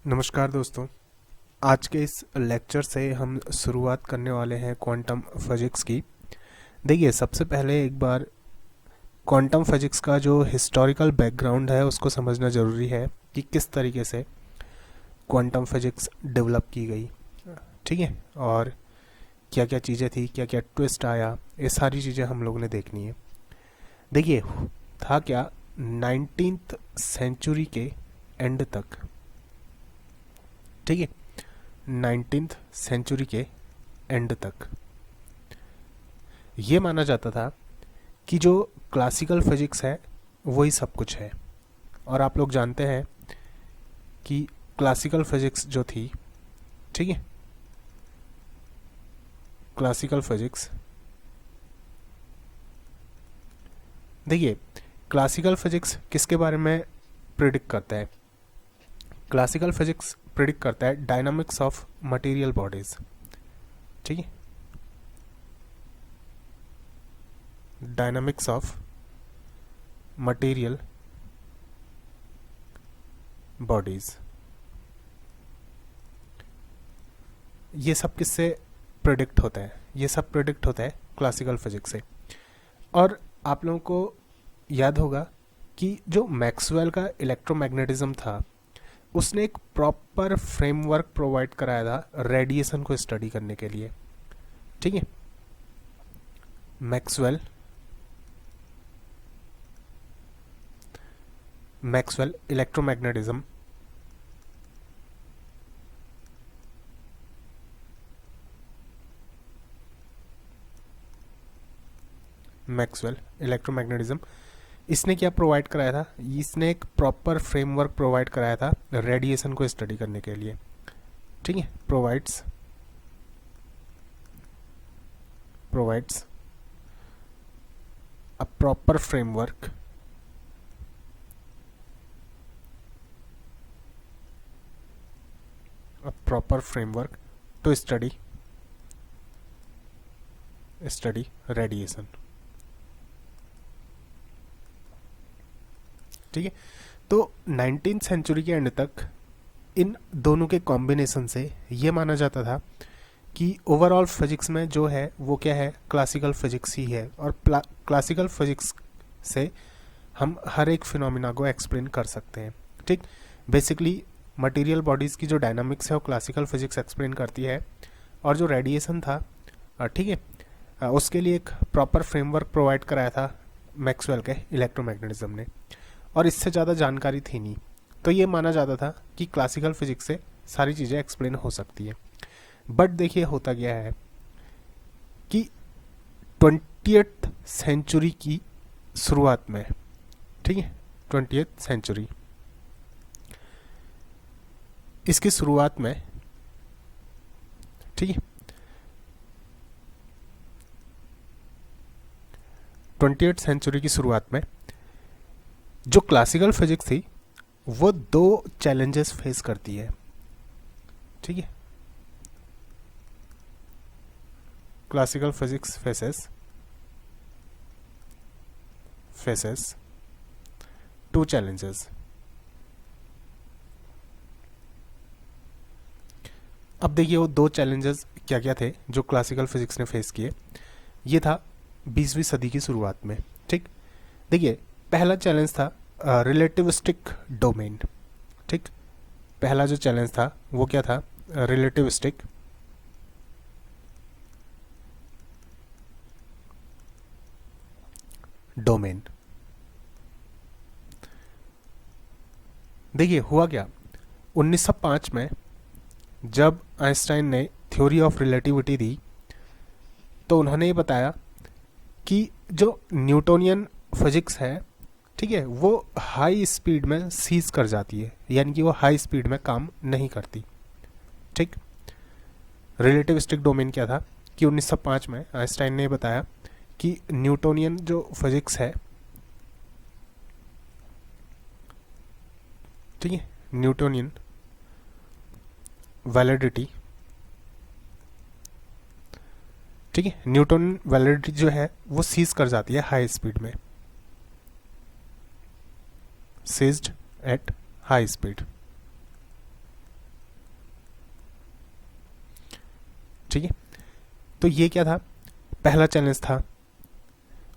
नमस्कार दोस्तों। आज के इस लेक्चर से हम शुरुआत करने वाले हैं क्वांटम फिजिक्स की। देखिए, सबसे पहले एक बार क्वांटम फिजिक्स का जो हिस्टोरिकल बैकग्राउंड है उसको समझना ज़रूरी है कि किस तरीके से क्वांटम फिजिक्स डेवलप की गई। ठीक है, और क्या क्या चीज़ें थी, क्या क्या ट्विस्ट आया, ये सारी चीज़ें हम लोगों ने देखनी है। देखिए, था क्या, 19th सेंचुरी के एंड तक, ठीक है, 19th सेंचुरी के एंड तक ये माना जाता था कि जो क्लासिकल फिजिक्स है वही सब कुछ है। और आप लोग जानते हैं कि क्लासिकल फिजिक्स जो थी, ठीक है, क्लासिकल फिजिक्स, देखिए, क्लासिकल फिजिक्स किसके बारे में प्रिडिक्ट करता है? क्लासिकल फिजिक्स प्रिडिक्ट करता है डायनामिक्स ऑफ मटेरियल बॉडीज। ठीक है, डायनामिक्स ऑफ मटेरियल बॉडीज। ये सब किससे प्रिडिक्ट होता है? ये सब प्रिडिक्ट होता है क्लासिकल फिजिक्स से। और आप लोगों को याद होगा कि जो मैक्सवेल का इलेक्ट्रोमैग्नेटिज्म था, उसने एक प्रॉपर फ्रेमवर्क प्रोवाइड कराया था रेडिएशन को स्टडी करने के लिए। ठीक है, मैक्सवेल इलेक्ट्रोमैग्नेटिज्म, मैक्सवेल इलेक्ट्रोमैग्नेटिज्म, इसने क्या प्रोवाइड कराया था? इसने एक प्रॉपर फ्रेमवर्क प्रोवाइड कराया था रेडिएशन को स्टडी करने के लिए। ठीक है, provides a proper framework to study radiation. ठीक है, तो 19th सेंचुरी के एंड तक इन दोनों के कॉम्बिनेशन से ये माना जाता था कि ओवरऑल फिजिक्स में जो है वो क्या है, क्लासिकल फिजिक्स ही है। और क्लासिकल फिजिक्स से हम हर एक फिनोमिना को एक्सप्लेन कर सकते हैं। ठीक, बेसिकली मटेरियल बॉडीज़ की जो डायनामिक्स है वो क्लासिकल फिजिक्स एक्सप्लेन करती है। और जो रेडिएशन था, ठीक है, उसके लिए एक प्रॉपर फ्रेमवर्क प्रोवाइड कराया था मैक्सवेल के इलेक्ट्रोमैग्नेटिज्म ने। और इससे ज़्यादा जानकारी थी नहीं, तो ये माना जाता था कि क्लासिकल फिजिक्स से सारी चीज़ें एक्सप्लेन हो सकती है। बट देखिए, होता क्या है कि 20th सेंचुरी की शुरुआत में, ठीक है, 20th सेंचुरी, इसकी शुरुआत में, ठीक है, 20th सेंचुरी की शुरुआत में जो क्लासिकल फिजिक्स थी वो दो चैलेंजेस फेस करती है। ठीक है, classical physics faces two challenges. अब देखिए, वो दो चैलेंजेस क्या क्या थे जो क्लासिकल फिजिक्स ने फेस किए। ये था 20वीं सदी की शुरुआत में। ठीक, देखिए, पहला चैलेंज था रिलेटिविस्टिक डोमेन। ठीक, पहला जो चैलेंज था वो क्या था? Relativistic domain. देखिए, हुआ क्या, 1905 में जब आइंस्टाइन ने थ्योरी ऑफ रिलेटिविटी दी, तो उन्होंने ये बताया कि जो न्यूटोनियन फिजिक्स है, ठीक है, वो हाई स्पीड में सीज कर जाती है, यानी कि वो हाई स्पीड में काम नहीं करती। ठीक, रिलेटिविस्टिक डोमेन क्या था कि 1905 में आइंस्टाइन ने बताया कि न्यूटोनियन जो फिजिक्स है, ठीक है, न्यूटोनियन वैलिडिटी, ठीक है, न्यूटन वैलिडिटी जो है वो सीज कर जाती है हाई स्पीड में, सीज्ड एट हाई स्पीड। ठीक है, तो ये क्या था, पहला चैलेंज था।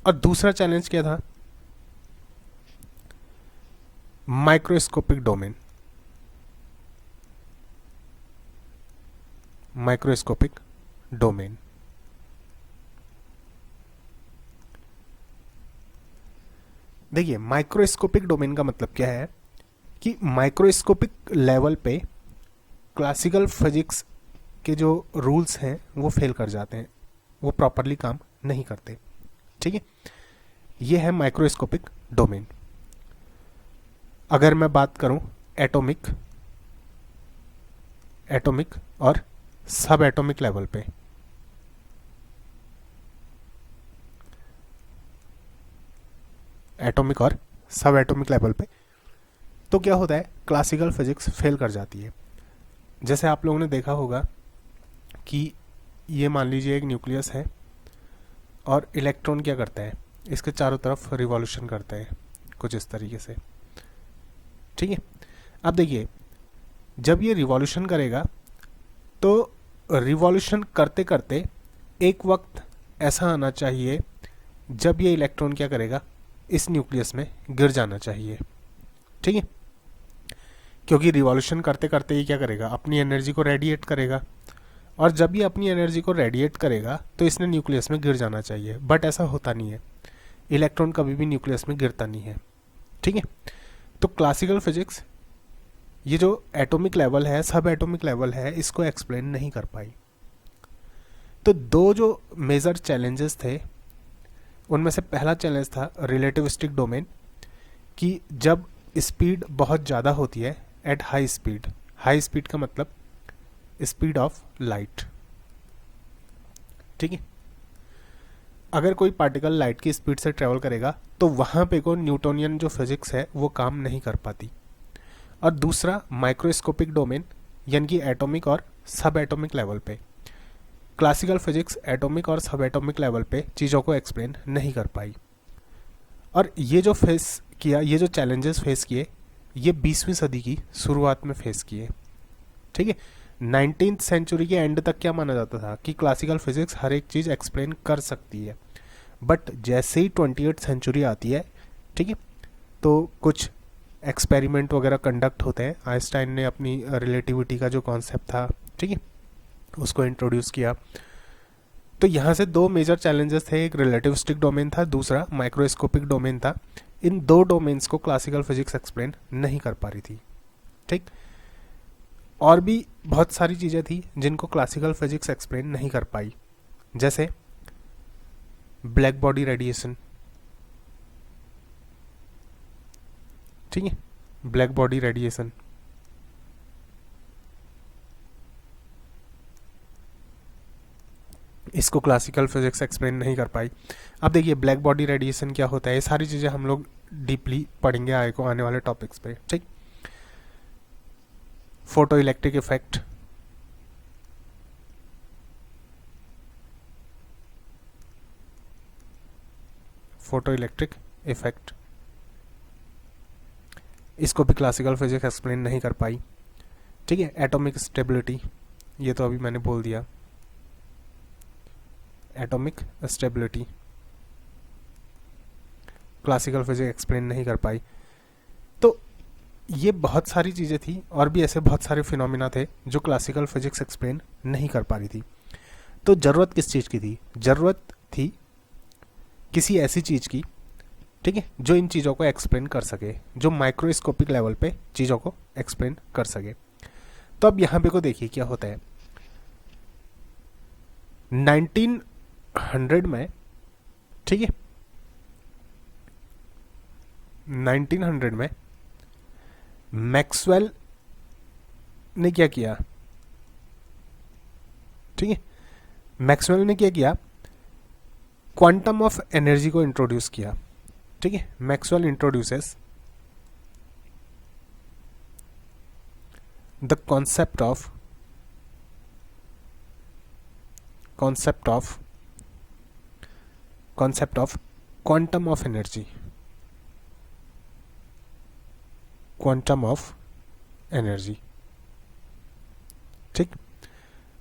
और दूसरा चैलेंज क्या था, माइक्रोस्कोपिक डोमेन। माइक्रोस्कोपिक डोमेन, देखिए माइक्रोस्कोपिक डोमेन का मतलब क्या है कि माइक्रोस्कोपिक लेवल पे क्लासिकल फिजिक्स के जो रूल्स हैं वो फेल कर जाते हैं, वो प्रॉपरली काम नहीं करते। ठीक है, ये है माइक्रोस्कोपिक डोमेन। अगर मैं बात करूं एटॉमिक और सब एटॉमिक लेवल पे, एटॉमिक और सब एटॉमिक लेवल पे, तो क्या होता है, क्लासिकल फिजिक्स फेल कर जाती है। जैसे आप लोगों ने देखा होगा कि ये मान लीजिए एक न्यूक्लियस है और इलेक्ट्रॉन क्या करता है, इसके चारों तरफ रिवॉल्यूशन करता है कुछ इस तरीके से। ठीक है, अब देखिए जब ये रिवॉल्यूशन करेगा तो रिवॉल्यूशन करते करते एक वक्त ऐसा आना चाहिए जब ये इलेक्ट्रॉन क्या करेगा, इस न्यूक्लियस में गिर जाना चाहिए। ठीक है, क्योंकि रिवॉल्यूशन करते करते ये क्या करेगा, अपनी एनर्जी को रेडिएट करेगा, और जब ये अपनी एनर्जी को रेडिएट करेगा तो इसने न्यूक्लियस में गिर जाना चाहिए, बट ऐसा होता नहीं है, इलेक्ट्रॉन कभी भी न्यूक्लियस में गिरता नहीं है। ठीक है, तो क्लासिकल फिजिक्स ये जो एटॉमिक लेवल है, सब एटॉमिक लेवल है, इसको एक्सप्लेन नहीं कर पाई। तो दो जो मेजर चैलेंजेस थे उनमें से पहला चैलेंज था रिलेटिविस्टिक डोमेन, कि जब स्पीड बहुत ज़्यादा होती है at high speed, high speed का मतलब स्पीड ऑफ लाइट। ठीक है, अगर कोई पार्टिकल लाइट की स्पीड से ट्रेवल करेगा तो वहां पे को न्यूटोनियन जो फिजिक्स है वो काम नहीं कर पाती। और दूसरा माइक्रोस्कोपिक डोमेन, यानी कि एटॉमिक और सब एटॉमिक लेवल पे क्लासिकल फिजिक्स एटॉमिक और सब एटॉमिक लेवल पे चीज़ों को एक्सप्लेन नहीं कर पाई। और ये जो फेस किया, ये जो चैलेंजेस फेस किए, ये 20वीं सदी की शुरुआत में फेस किए। ठीक है, 19th सेंचुरी के एंड तक क्या माना जाता था कि क्लासिकल फिजिक्स हर एक चीज़ एक्सप्लेन कर सकती है, बट जैसे ही 28th सेंचुरी आती है, ठीक है, तो कुछ एक्सपेरिमेंट वगैरह कंडक्ट होते हैं। आइंस्टाइन ने अपनी रिलेटिविटी का जो कॉन्सेप्ट था, ठीक है, उसको इंट्रोड्यूस किया। तो यहाँ से दो मेजर चैलेंजेस थे, एक रिलेटिविस्टिक डोमेन था, दूसरा माइक्रोस्कोपिक डोमेन था। इन दो डोमेन्स को क्लासिकल फिजिक्स एक्सप्लेन नहीं कर पा रही थी। ठीक, और भी बहुत सारी चीज़ें थी जिनको क्लासिकल फिजिक्स एक्सप्लेन नहीं कर पाई, जैसे ब्लैक बॉडी रेडिएशन। ठीक है, ब्लैक बॉडी रेडिएशन, इसको क्लासिकल फिजिक्स एक्सप्लेन नहीं कर पाई। अब देखिए ब्लैक बॉडी रेडिएशन क्या होता है, ये सारी चीज़ें हम लोग डीपली पढ़ेंगे आने वाले टॉपिक्स पे। ठीक, photo electric effect, photoelectric effect, इसको भी क्लासिकल फिजिक्स एक्सप्लेन नहीं कर पाई। ठीक है, एटॉमिक स्टेबिलिटी, ये तो अभी मैंने बोल दिया, atomic stability classical physics explain नहीं कर पाई। तो ये बहुत सारी चीज़ें थी, और भी ऐसे बहुत सारे फिनोमिना थे जो क्लासिकल फिजिक्स एक्सप्लेन नहीं कर पा रही थी। तो ज़रूरत किस चीज़ की थी, ज़रूरत थी किसी ऐसी चीज़ की, ठीक है, जो इन चीज़ों को एक्सप्लेन कर सके, जो माइक्रोस्कोपिक लेवल पे चीज़ों को एक्सप्लेन कर सके। तो अब यहाँ पे को देखिए क्या होता है, 1900 में, ठीक है, 1900 में मैक्सवेल ने क्या किया, ठीक है, मैक्सवेल ने क्या किया, क्वांटम ऑफ एनर्जी को इंट्रोड्यूस किया। ठीक है, Maxwell introduces the concept of quantum of energy, quantum of energy. ठीक,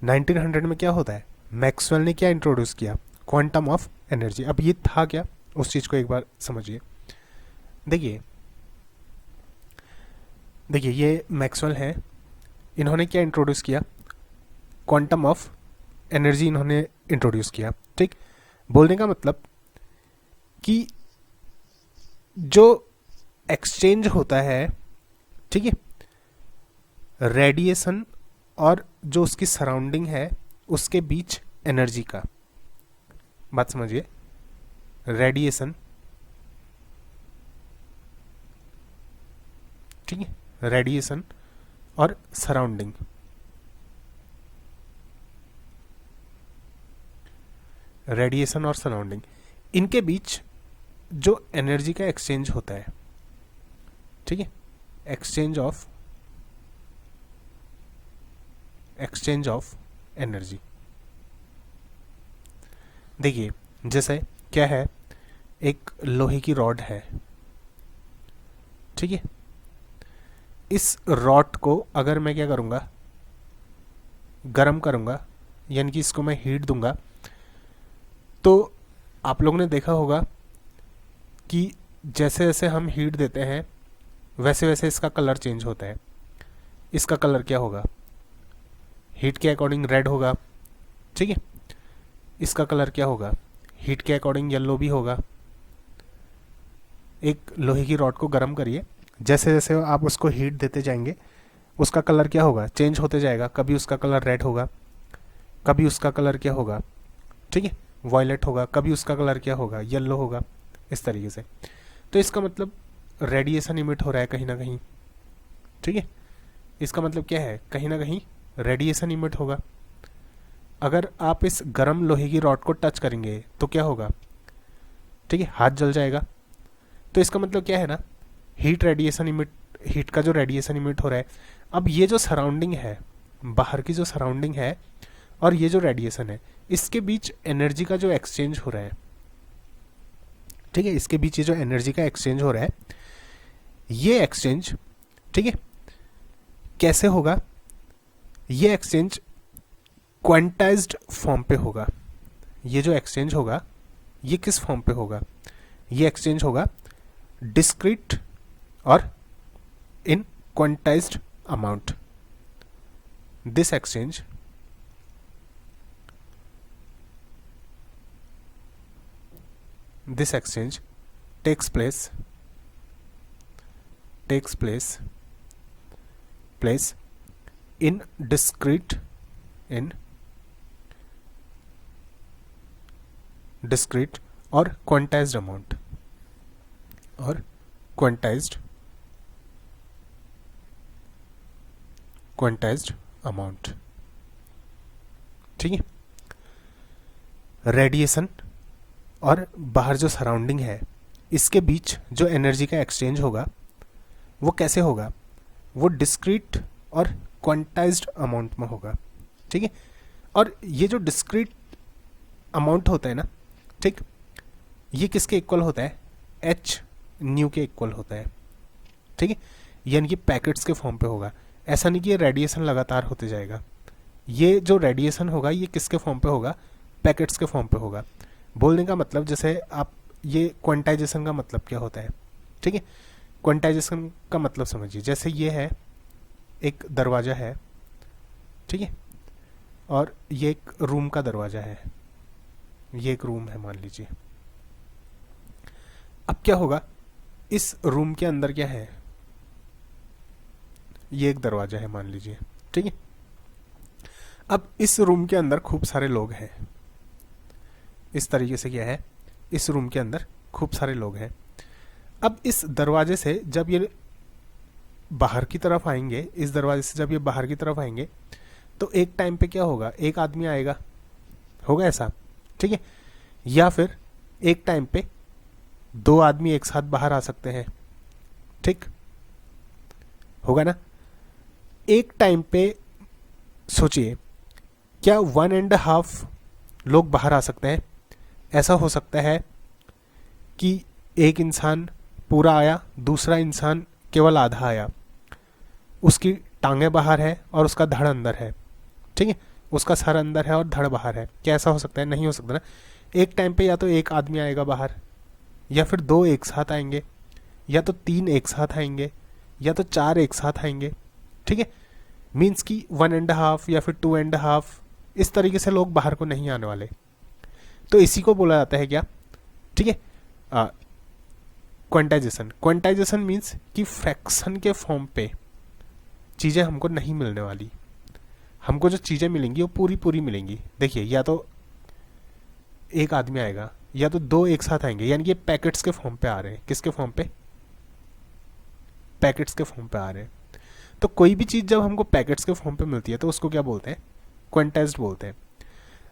1900 में क्या होता है, मैक्सवेल ने क्या इंट्रोड्यूस किया, क्वांटम ऑफ एनर्जी। अब ये था क्या, उस चीज को एक बार समझिए। देखिए देखिए ये मैक्सवेल है, इन्होंने क्या इंट्रोड्यूस किया, क्वांटम ऑफ एनर्जी इन्होंने इंट्रोड्यूस किया। ठीक, बोलने का मतलब कि जो एक्सचेंज होता है, ठीक है, रेडिएशन और जो उसकी सराउंडिंग है उसके बीच एनर्जी का, बात समझिए, रेडिएशन, ठीक है, रेडिएशन और सराउंडिंग, रेडिएशन और सराउंडिंग, इनके बीच जो एनर्जी का एक्सचेंज होता है, ठीक है, एक्सचेंज ऑफ एनर्जी। देखिए जैसे क्या है, एक लोहे की रॉड है, ठीक है, इस रॉड को अगर मैं क्या करूंगा, गर्म करूंगा, यानी कि इसको मैं हीट दूंगा, तो आप लोगों ने देखा होगा कि जैसे जैसे हम हीट देते हैं वैसे वैसे इसका कलर चेंज होता है। इसका कलर क्या होगा, हीट के अकॉर्डिंग रेड होगा, ठीक है, इसका कलर क्या होगा, हीट के अकॉर्डिंग येलो भी होगा। एक लोहे की रॉड को गर्म करिए, जैसे जैसे आप उसको हीट देते जाएंगे उसका कलर क्या होगा, चेंज होते जाएगा, कभी उसका कलर रेड होगा, कभी उसका कलर क्या होगा, ठीक है, वॉयलेट होगा, कभी उसका कलर क्या होगा, येलो होगा, इस तरीके से। तो इसका मतलब रेडिएशन इमिट हो रहा है कहीं ना कहीं, ठीक है, इसका मतलब क्या है, कहीं ना कहीं रेडिएशन इमिट होगा। अगर आप इस गर्म लोहे की रॉड को टच करेंगे तो क्या होगा, ठीक है, हाथ जल जाएगा। तो इसका मतलब क्या है ना, हीट का जो रेडिएशन इमिट हो रहा है। अब ये जो सराउंडिंग है, बाहर की जो सराउंडिंग है और ये जो रेडिएशन है, इसके बीच एनर्जी का जो एक्सचेंज हो रहा है, ठीक है, इसके बीच ये जो एनर्जी का एक्सचेंज हो रहा है, ये एक्सचेंज, ठीक है, कैसे होगा, ये एक्सचेंज क्वांटाइज्ड फॉर्म पे होगा। ये जो एक्सचेंज होगा ये किस फॉर्म पे होगा, ये एक्सचेंज होगा डिस्क्रीट और in quantised amount. This exchange takes place in discrete और quantized amount, और quantized amount, ठीक है। रेडिएशन और बाहर जो सराउंडिंग है इसके बीच जो एनर्जी का एक्सचेंज होगा वो कैसे होगा, वो डिस्क्रीट और क्वांटाइज्ड अमाउंट में होगा, ठीक है। और ये जो डिस्क्रीट अमाउंट होता है ना, ठीक, ये किसके इक्वल होता है, एच न्यू के इक्वल होता है, ठीक है, यानी कि पैकेट्स के फॉर्म पे होगा। ऐसा नहीं कि ये रेडिएशन लगातार होते जाएगा, ये जो रेडिएशन होगा ये किसके फॉर्म पे होगा, पैकेट्स के फॉर्म पे होगा। बोलने का मतलब, जैसे आप ये क्वांटाइजेशन का मतलब क्या होता है, ठीक है, क्वांटाइजेशन का मतलब समझिए, जैसे ये है एक दरवाज़ा है, ठीक है, और ये एक रूम का दरवाज़ा है, ये एक रूम है मान लीजिए। अब क्या होगा, इस रूम के अंदर क्या है, ये एक दरवाज़ा है मान लीजिए, ठीक है। अब इस रूम के अंदर खूब सारे लोग हैं, इस तरीके से क्या है, इस रूम के अंदर खूब सारे लोग हैं। अब इस दरवाजे से जब ये बाहर की तरफ आएंगे, इस दरवाजे से जब ये बाहर की तरफ आएंगे तो एक टाइम पे क्या होगा, एक आदमी आएगा, होगा ऐसा, ठीक है, या फिर एक टाइम पे दो आदमी एक साथ बाहर आ सकते हैं, ठीक, होगा ना। एक टाइम पे सोचिए, क्या 1.5 लोग बाहर आ सकते हैं, ऐसा हो सकता है कि एक इंसान पूरा आया, दूसरा इंसान केवल आधा आया, उसकी टांगें बाहर है और उसका धड़ अंदर है, ठीक है, उसका सर अंदर है और धड़ बाहर है, क्या ऐसा हो सकता है? नहीं हो सकता ना। एक टाइम पे या तो एक आदमी आएगा बाहर, या फिर दो एक साथ आएंगे, या तो तीन एक साथ आएंगे, या तो चार एक साथ आएंगे। ठीक है, मीन्स कि 1.5 या फिर 2.5 इस तरीके से लोग बाहर को नहीं आने वाले। तो इसी को बोला जाता है क्या? ठीक है, क्वांटाइजेशन। क्वांटाइजेशन मीन्स कि फ्रैक्शन के फॉर्म पे चीज़ें हमको नहीं मिलने वाली, हमको जो चीज़ें मिलेंगी वो पूरी पूरी मिलेंगी। देखिए, या तो एक आदमी आएगा या तो दो एक साथ आएंगे, यानी कि पैकेट्स के फॉर्म पे आ रहे हैं। किसके फॉर्म पे? पैकेट्स के फॉर्म पे आ रहे हैं। तो कोई भी चीज़ जब हमको पैकेट्स के फॉर्म पे मिलती है तो उसको क्या बोलते हैं? क्वांटाइज्ड बोलते हैं।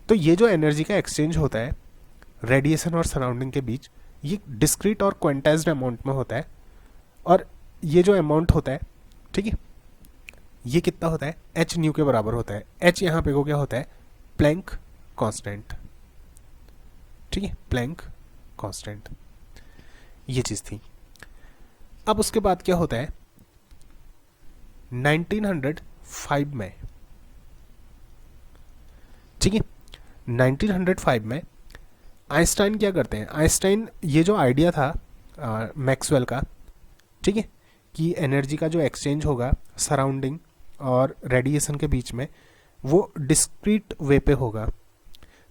तो ये जो एनर्जी का एक्सचेंज होता है रेडिएशन और सराउंडिंग के बीच, ये डिस्क्रीट और क्वांटाइज्ड अमाउंट में होता है। और ये जो अमाउंट होता है, ठीक है, ये कितना होता है? एच न्यू के बराबर होता है। एच यहाँ पे को क्या होता है? Planck constant. ठीक है, प्लैंक कांस्टेंट, ये चीज़ थी। अब उसके बाद क्या होता है? 1905 में, ठीक है, 1905 में आइंस्टाइन क्या करते हैं? आइंस्टाइन ये जो आइडिया था मैक्सवेल का, ठीक है, कि एनर्जी का जो एक्सचेंज होगा सराउंडिंग और रेडिएशन के बीच में, वो डिस्क्रीट वे पे होगा।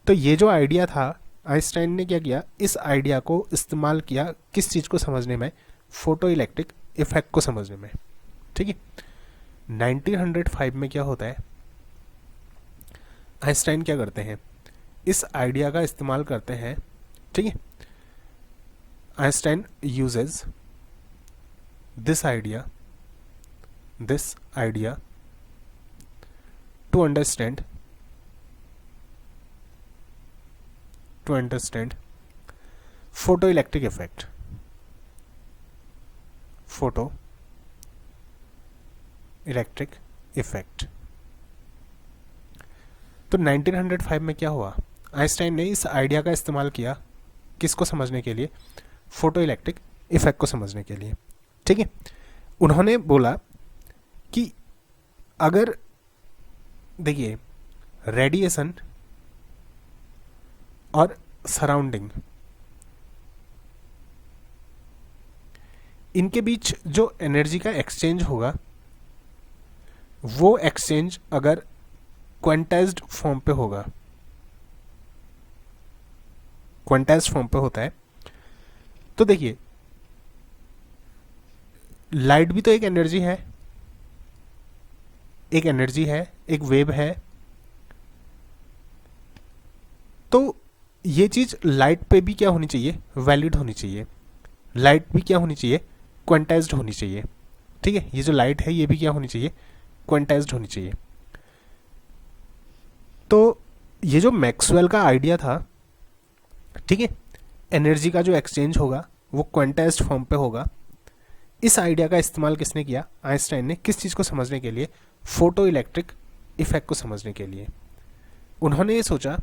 तो ये जो आइडिया था, आइंस्टाइन ने क्या किया? इस आइडिया को इस्तेमाल किया किस चीज़ को समझने में? फोटो इलेक्ट्रिक इफेक्ट को समझने में। ठीक है, 1905 में क्या होता है? आइंस्टाइन क्या करते हैं? इस आइडिया का इस्तेमाल करते हैं। ठीक है, Einstein uses this idea to understand photoelectric effect. Photoelectric effect. तो 1905 में क्या हुआ? आइंस्टाइन ने इस आइडिया का इस्तेमाल किया किसको समझने के लिए? फोटो इलेक्ट्रिक इफेक्ट को समझने के लिए। ठीक है, उन्होंने बोला कि अगर देखिए रेडिएशन और सराउंडिंग, इनके बीच जो एनर्जी का एक्सचेंज होगा, वो एक्सचेंज अगर क्वांटाइज्ड फॉर्म पे होगा, क्वांटाइज्ड फॉर्म पे होता है, तो देखिए लाइट भी तो एक एनर्जी है, एक वेव है। तो ये चीज लाइट पे भी क्या होनी चाहिए? वैलिड होनी चाहिए। लाइट भी क्या होनी चाहिए? क्वांटाइज्ड होनी चाहिए। ठीक है, ये जो लाइट है ये भी क्या होनी चाहिए? क्वांटाइज्ड होनी चाहिए। तो ये जो मैक्सवेल का आइडिया था, ठीक है, एनर्जी का जो एक्सचेंज होगा वो क्वांटाइज्ड फॉर्म पे होगा। इस आइडिया का इस्तेमाल किसने किया? आइंस्टाइन ने। किस चीज़ को समझने के लिए? फोटो इलेक्ट्रिक इफेक्ट को समझने के लिए। उन्होंने ये सोचा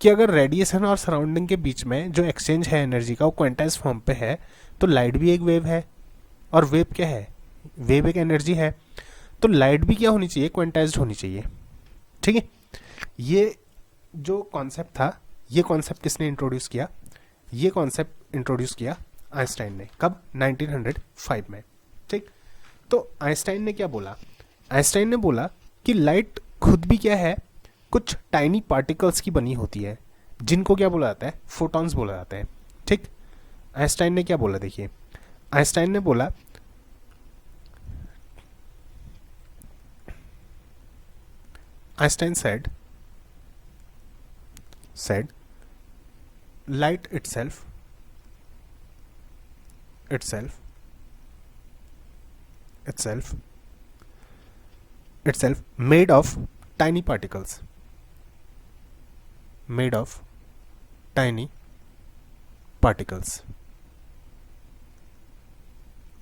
कि अगर रेडिएशन और सराउंडिंग के बीच में जो एक्सचेंज है एनर्जी का वो क्वांटाइज्ड फॉर्म पे है, तो लाइट भी एक वेव है, और वेव क्या है? वेव एक एनर्जी है। तो लाइट भी क्या होनी चाहिए? क्वांटाइज्ड होनी चाहिए। ठीक है, ये जो कॉन्सेप्ट था, ये कॉन्सेप्ट किसने इंट्रोड्यूस किया? ये कॉन्सेप्ट इंट्रोड्यूस किया आइंस्टाइन ने। कब? 1905 में। ठीक, तो आइंस्टाइन ने क्या बोला? आइंस्टाइन ने बोला कि लाइट खुद भी क्या है? कुछ टाइनी पार्टिकल्स की बनी होती है, जिनको क्या बोला जाता है? फोटॉन्स बोला जाता है। ठीक, आइंस्टाइन ने क्या बोला? देखिए, आइंस्टाइन ने बोला Einstein said light itself made of tiny particles,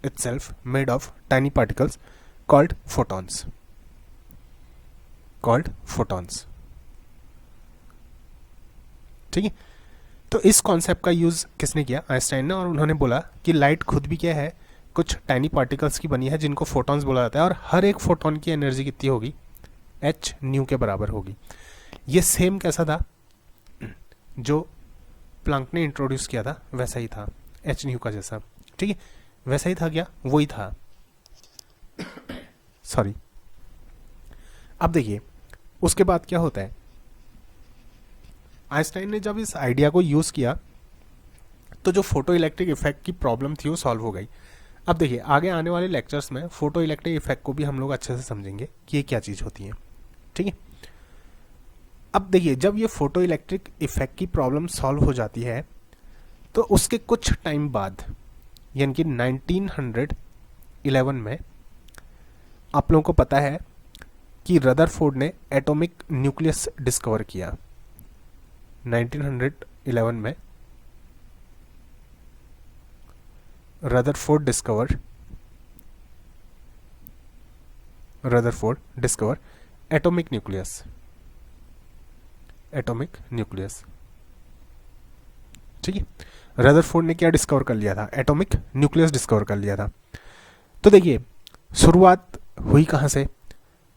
itself made of tiny particles called photons. ठीक है, तो इस कॉन्सेप्ट का यूज किसने किया? आइंस्टाइन ने। और उन्होंने बोला कि लाइट खुद भी क्या है? कुछ टाइनी पार्टिकल्स की बनी है, जिनको फोटॉन्स बोला जाता है। और हर एक फोटॉन की एनर्जी कितनी होगी? एच न्यू के बराबर होगी। ये सेम कैसा था, जो प्लैंक ने इंट्रोड्यूस किया था वैसा ही था, एच न्यू का जैसा, ठीक है, वैसा ही था क्या, वही था, सॉरी। अब देखिए उसके बाद क्या होता है, आइंस्टाइन ने जब इस आइडिया को यूज किया तो जो फोटो इलेक्ट्रिक इफेक्ट की प्रॉब्लम थी वो सॉल्व हो गई। अब देखिए आगे आने वाले लेक्चर्स में फोटो इलेक्ट्रिक इफेक्ट को भी हम लोग अच्छे से समझेंगे कि ये क्या चीज होती है, ठीक है। अब देखिए जब ये फोटो इलेक्ट्रिक इफेक्ट की प्रॉब्लम सॉल्व हो जाती है तो उसके कुछ टाइम बाद यानी कि 1911 में आप लोगों को पता है कि रदरफोर्ड ने एटॉमिक न्यूक्लियस डिस्कवर किया। 1911 में रदरफोर्ड डिस्कवर एटॉमिक न्यूक्लियस, ठीक है। रदरफोर्ड ने क्या डिस्कवर कर लिया था, एटॉमिक न्यूक्लियस डिस्कवर कर लिया था। तो देखिए शुरुआत हुई कहां से,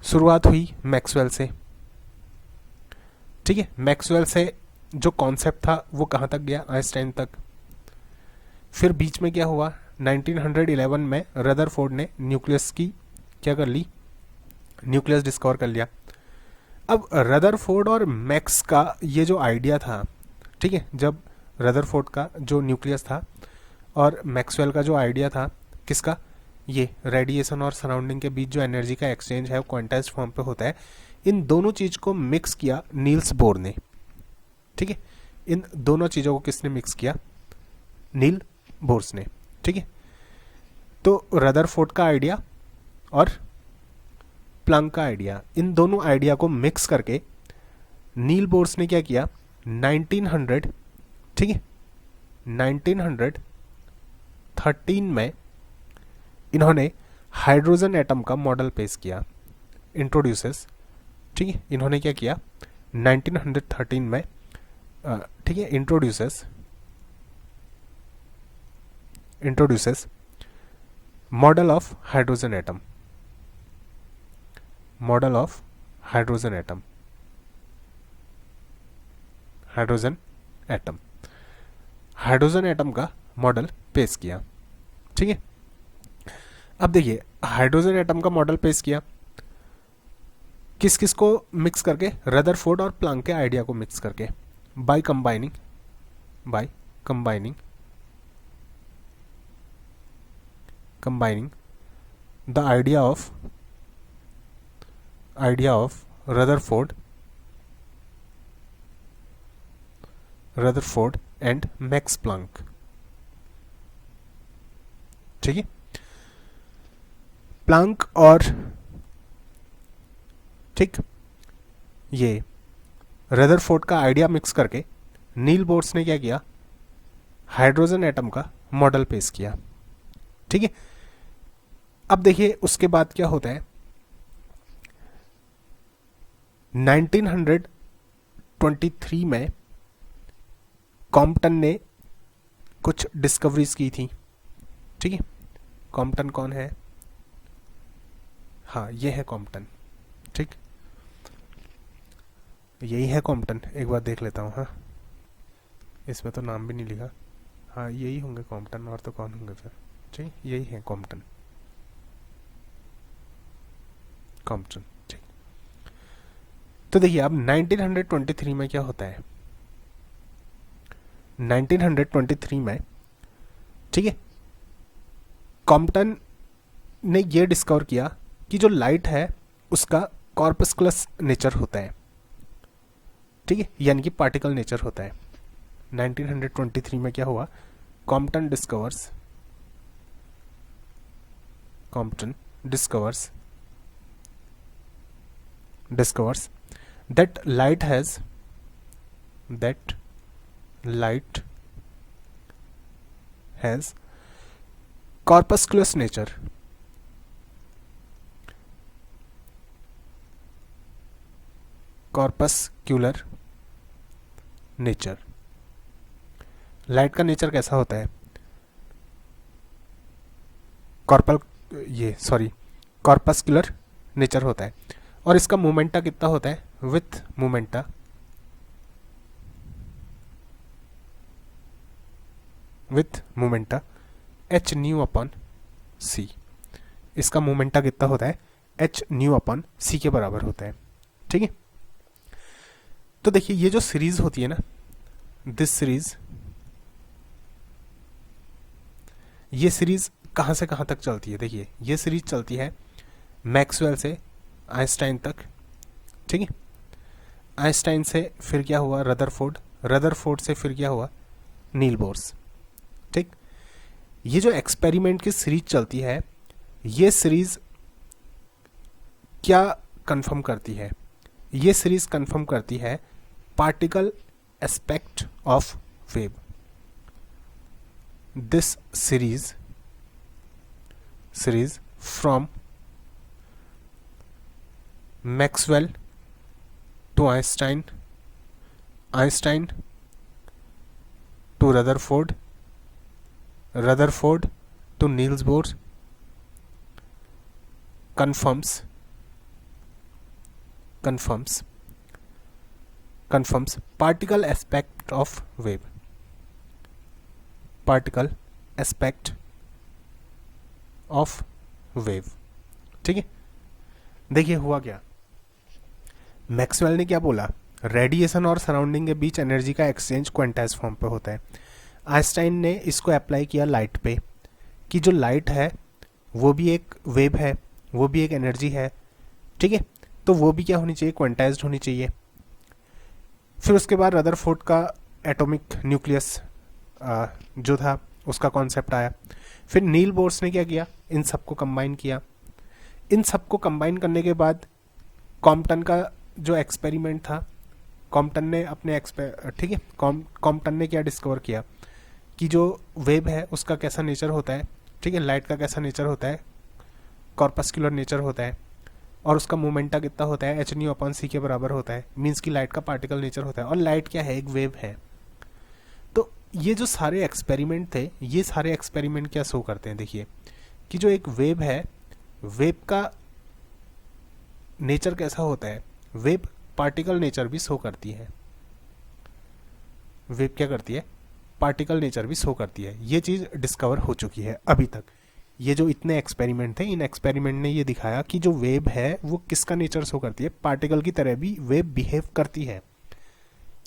शुरुआत हुई मैक्सवेल से, ठीक है। मैक्सवेल से जो कॉन्सेप्ट था वो कहां तक गया, आइंस्टाइन तक। फिर बीच में क्या हुआ, 1911 में रदरफोर्ड ने न्यूक्लियस की क्या कर ली, न्यूक्लियस डिस्कवर कर लिया। अब रदरफोर्ड और मैक्स का ये जो आइडिया था, ठीक है, जब रदरफोर्ड का जो न्यूक्लियस था और मैक्सवेल का जो आइडिया था, किसका, ये रेडिएशन और सराउंडिंग के बीच जो एनर्जी का एक्सचेंज है वो क्वांटाइज्ड फॉर्म पे होता है, इन दोनों चीज को मिक्स किया नील्स बोर ने, ठीक है। इन दोनों चीजों को किसने मिक्स किया, नील बोर्स ने, ठीक है। तो रदरफोर्ड का आइडिया और प्लैंक का आइडिया, इन दोनों आइडिया को मिक्स करके नील बोर्स ने क्या किया, 1900, ठीक है, 1913 में इन्होंने हाइड्रोजन एटम का मॉडल पेश किया, इंट्रोड्यूसेस, ठीक है। इन्होंने क्या किया 1913 में, ठीक है, introduces model of hydrogen atom, hydrogen atom का मॉडल पेश किया, ठीक है। अब देखिए हाइड्रोजन एटम का मॉडल पेश किया किस किस को मिक्स करके, रदरफोर्ड और प्लैंक के आइडिया को मिक्स करके, by combining the idea of Rutherford and Max Planck, ठीक है। प्लैंक और ठीक ये रदरफोर्ड का आइडिया मिक्स करके नील बोर्स ने क्या किया, हाइड्रोजन एटम का मॉडल पेश किया, ठीक है। अब देखिए उसके बाद क्या होता है, 1923 में कॉम्पटन ने कुछ डिस्कवरीज की थी, ठीक है। कॉम्पटन कौन है, हाँ ये है कॉम्पटन, ठीक, यही है कॉम्पटन, एक बार देख लेता हूँ, हाँ इसमें तो नाम भी नहीं लिखा, हाँ यही होंगे कॉम्पटन, और तो कौन होंगे फिर, ठीक, यही है कॉम्पटन, ठीक। तो देखिए अब 1923 में क्या होता है, 1923 में, ठीक है, कॉम्पटन ने यह डिस्कवर किया कि जो लाइट है उसका कॉर्पस्कुलस नेचर होता है, ठीक है, यानी कि पार्टिकल नेचर होता है। 1923 में क्या हुआ, Compton discovers that light has corpuscular nature, light का नेचर कैसा होता है, कॉर्पस्कुलर नेचर होता है। और इसका मोमेंटा कितना होता है, with momenta H nu upon C. इसका मोमेंटा कितना होता है, एच न्यू अपॉन सी के बराबर होता है। ठीक है, तो देखिए ये जो सीरीज होती है ना, दिस सीरीज, ये सीरीज कहाँ से कहाँ तक चलती है। देखिए ये सीरीज चलती है मैक्सवेल से आइंस्टाइन तक। ठीक है, आइंस्टाइन से फिर क्या हुआ, रदरफोर्ड से फिर क्या हुआ, नील बोर्स। ठीक, ये जो एक्सपेरिमेंट की सीरीज चलती है, ये सीरीज क्या कंफर्म करती है, ये सीरीज कंफर्म करती है particle aspect of wave. This series from Maxwell to Einstein to Rutherford to Niels Bohr confirms particle aspect of wave, ठीक है। देखिए हुआ क्या, मैक्सवेल ने क्या बोला, रेडिएशन और सराउंडिंग के बीच एनर्जी का एक्सचेंज क्वांटाइज फॉर्म पे होता है। आइंस्टाइन ने इसको अप्लाई किया लाइट पे, कि जो लाइट है वो भी एक वेव है, वो भी एक एनर्जी है। ठीक है, तो वो भी क्या होनी चाहिए, क्वांटाइज्ड होनी चाहिए। फिर उसके बाद रदरफोर्ड का एटॉमिक न्यूक्लियस जो था उसका कॉन्सेप्ट आया। फिर नील बोर्स ने क्या किया, इन सबको कंबाइन किया। इन सबको कंबाइन करने के बाद कॉम्पटन का जो एक्सपेरिमेंट था, कॉम्पटन ने अपने ठीक है, कॉम्पटन ने क्या डिस्कवर किया कि जो वेव है उसका कैसा नेचर होता है। ठीक है, लाइट का कैसा नेचर होता है, कॉर्पस्कुलर नेचर होता है, और उसका मोमेंटा कितना होता है, एच न्यू अपॉन सी के बराबर होता है। मीन्स कि लाइट का पार्टिकल नेचर होता है, और लाइट क्या है, एक वेव है। तो ये जो सारे एक्सपेरिमेंट थे, ये सारे एक्सपेरिमेंट क्या शो करते हैं, देखिए कि जो एक वेव है, वेव का नेचर कैसा होता है, वेव पार्टिकल नेचर भी शो करती है। वेव क्या करती है, पार्टिकल नेचर भी शो करती है। ये चीज़ डिस्कवर हो चुकी है अभी तक। ये जो इतने एक्सपेरिमेंट थे, इन एक्सपेरिमेंट ने ये दिखाया कि जो वेव है वो किसका नेचर शो करती है, पार्टिकल की तरह भी वेव बिहेव करती है।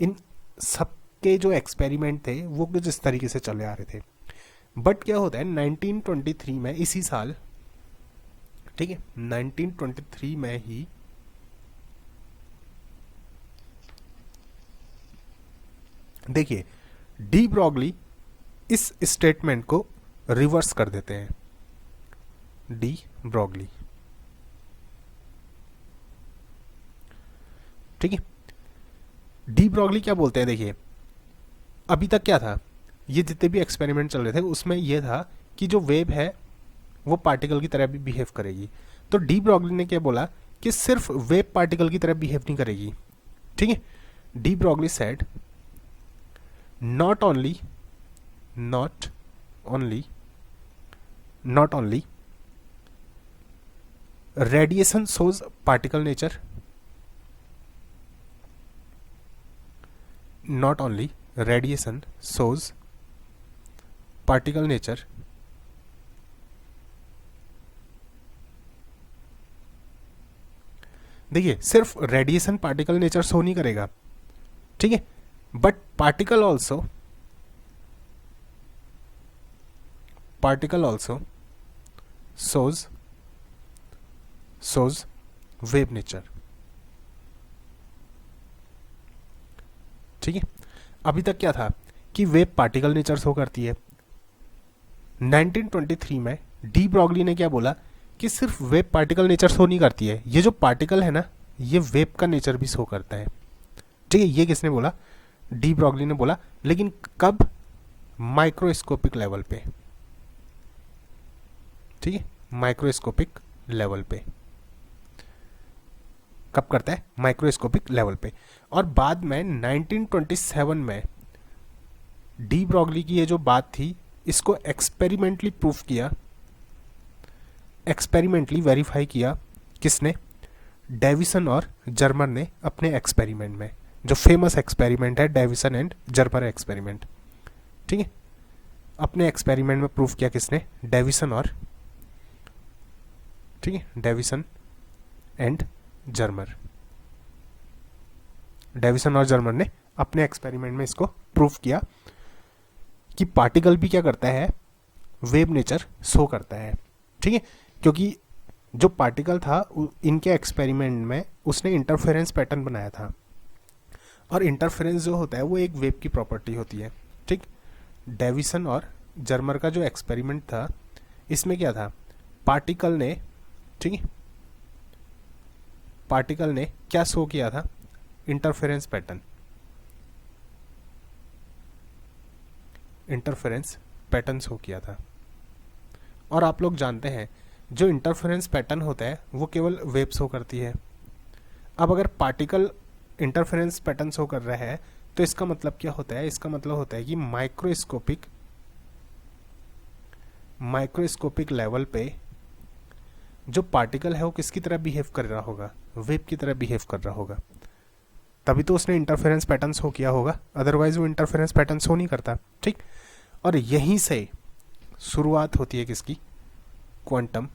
इन सब के जो एक्सपेरिमेंट थे वो कुछ इस तरीके से चले आ रहे थे। बट क्या होता है 1923 में, इसी साल, ठीक है, 1923 में ही देखिए डी ब्रॉगली इस स्टेटमेंट को रिवर्स कर देते हैं। डी ब्रॉगली, ठीक है, डी ब्रॉगली क्या बोलते हैं, देखिए अभी तक क्या था, ये जितने भी एक्सपेरिमेंट चल रहे थे उसमें यह था कि जो वेव है वो पार्टिकल की तरह भी बिहेव करेगी। तो डी ब्रॉगली ने क्या बोला कि सिर्फ वेव पार्टिकल की तरह बिहेव नहीं करेगी। ठीक है, de Broglie said not only radiation shows particle nature, not only radiation shows particle nature, देखिए सिर्फ रेडिएशन पार्टिकल नेचर शो नहीं करेगा, ठीक है, but particle also shows wave nature। ठीक है, अभी तक क्या था कि वेव पार्टिकल नेचर शो करती है। 1923 में डी ब्रॉगली ने क्या बोला कि सिर्फ वेव पार्टिकल नेचर शो नहीं करती है, ये जो पार्टिकल है ना, ये वेव का नेचर भी शो करता है। ठीक है, ये किसने बोला, डी ब्रॉगली ने बोला। लेकिन कब, माइक्रोस्कोपिक लेवल पे। ठीक है, माइक्रोस्कोपिक लेवल पे कब करता है, माइक्रोस्कोपिक लेवल पे। और बाद में 1927 में डी ब्रॉगली की ये जो बात थी, इसको एक्सपेरिमेंटली प्रूफ किया, एक्सपेरिमेंटली वेरीफाई किया, किसने, डेविसन और जर्मर ने अपने एक्सपेरिमेंट में, जो फेमस एक्सपेरिमेंट है डेविसन एंड जर्मर एक्सपेरिमेंट, ठीक है, अपने एक्सपेरिमेंट में प्रूफ किया किसने, डेविसन और, ठीक है, डेविसन एंड जर्मर, डेविसन और जर्मर ने अपने एक्सपेरिमेंट में इसको प्रूफ किया कि पार्टिकल भी क्या करता है, वेव नेचर शो करता है, ठीक है, क्योंकि जो पार्टिकल था इनके एक्सपेरिमेंट में उसने इंटरफेरेंस पैटर्न बनाया था, और इंटरफेरेंस जो होता है वो एक वेव की प्रॉपर्टी होती है, ठीक। डेविसन और जर्मर का जो एक्सपेरिमेंट था इसमें क्या था, पार्टिकल ने, ठीक है, पार्टिकल ने क्या शो किया था, interference pattern, interference pattern show किया था। और आप लोग जानते हैं जो इंटरफेरेंस पैटर्न होता है वो केवल वेव शो करती है। अब अगर पार्टिकल इंटरफेरेंस पैटर्न शो कर रहा है तो इसका मतलब क्या होता है, इसका मतलब होता है कि माइक्रोस्कोपिक लेवल पे जो पार्टिकल है वो किसकी तरह बिहेव कर रहा होगा, वेव की तरह बिहेव कर रहा होगा, तभी तो उसने इंटरफेरेंस पैटर्न शो किया होगा, अदरवाइज वो इंटरफेरेंस पैटर्न शो नहीं करता, ठीक। और यहीं से शुरुआत होती है किसकी, क्वांटम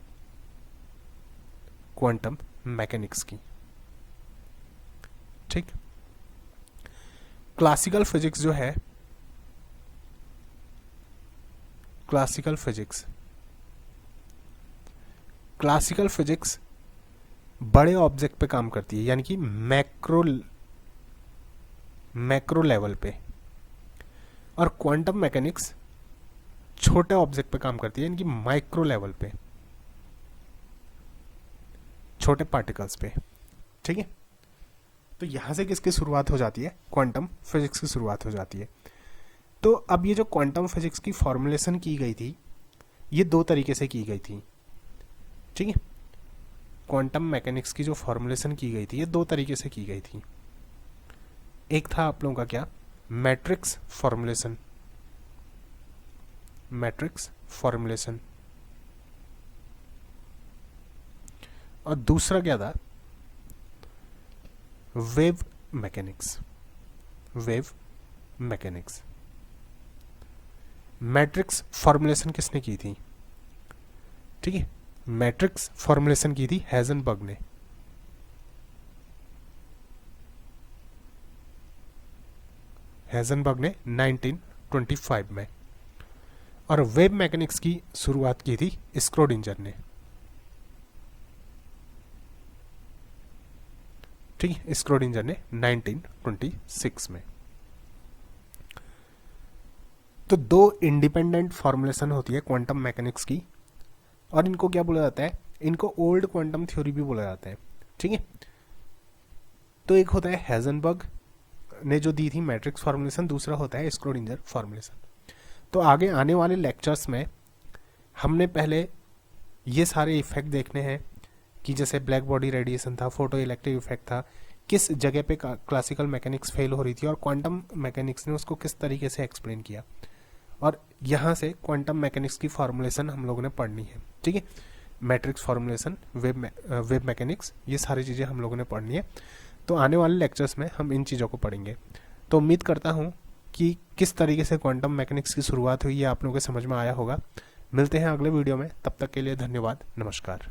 मैकेनिक्स की, ठीक। क्लासिकल फिजिक्स जो है, क्लासिकल फिजिक्स बड़े ऑब्जेक्ट पे काम करती है, यानी कि मैक्रो लेवल पे, और क्वांटम मैकेनिक्स छोटे ऑब्जेक्ट पे काम करती है, यानी कि माइक्रो लेवल पे, छोटे पार्टिकल्स पे, ठीक है। तो यहां से किसकी शुरुआत हो जाती है, क्वांटम फिजिक्स की शुरुआत हो जाती है। तो अब ये जो क्वांटम फिजिक्स की फॉर्मुलेशन की गई थी ये दो तरीके से की गई थी, ठीक है। क्वांटम मैकेनिक्स की जो फॉर्मुलेशन की गई थी ये दो तरीके से की गई थी। एक था आप लोगों का क्या, मैट्रिक्स फॉर्मुलेशन, और दूसरा क्या था, वेव मैकेनिक्स। मैट्रिक्स फॉर्मुलेशन किसने की थी, ठीक है, मैट्रिक्स फॉर्मुलेशन की थी हेजनबर्ग ने, हेजनबर्ग ने 1925 में, और वेव मैकेनिक्स की शुरुआत की थी स्क्रोडिंजर ने, ठीक है, स्क्रोडिंजर ने 1926 में। तो दो इंडिपेंडेंट फॉर्मुलेशन होती है क्वांटम मैकेनिक्स की, और इनको क्या बोला जाता है, इनको ओल्ड क्वांटम थ्योरी भी बोला जाता है, ठीक है। तो एक होता है हेजनबर्ग ने जो दी थी मैट्रिक्स फॉर्मुलेशन, दूसरा होता है स्क्रोडिंजर फॉर्मुलेशन। तो आगे आने वाले लेक्चर्स में हमने पहले ये सारे इफेक्ट देखने हैं कि जैसे ब्लैक बॉडी रेडिएशन था, फोटो इलेक्ट्रिक इफेक्ट था, किस जगह पे क्लासिकल मैकेनिक्स फेल हो रही थी और क्वांटम मैकेनिक्स ने उसको किस तरीके से एक्सप्लेन किया, और यहाँ से क्वांटम मैकेनिक्स की फॉर्मुलेशन हम लोगों ने पढ़नी है, ठीक है। मैट्रिक्स फॉर्मुलेशन, वेव मैकेनिक्स, ये सारी चीज़ें हम लोगों ने पढ़नी है। तो आने वाले लेक्चर्स में हम इन चीज़ों को पढ़ेंगे। तो उम्मीद करता हूँ कि किस तरीके से क्वांटम मैकेनिक्स की शुरुआत हुई ये आप लोगों को समझ में आया होगा। मिलते हैं अगले वीडियो में, तब तक के लिए धन्यवाद, नमस्कार।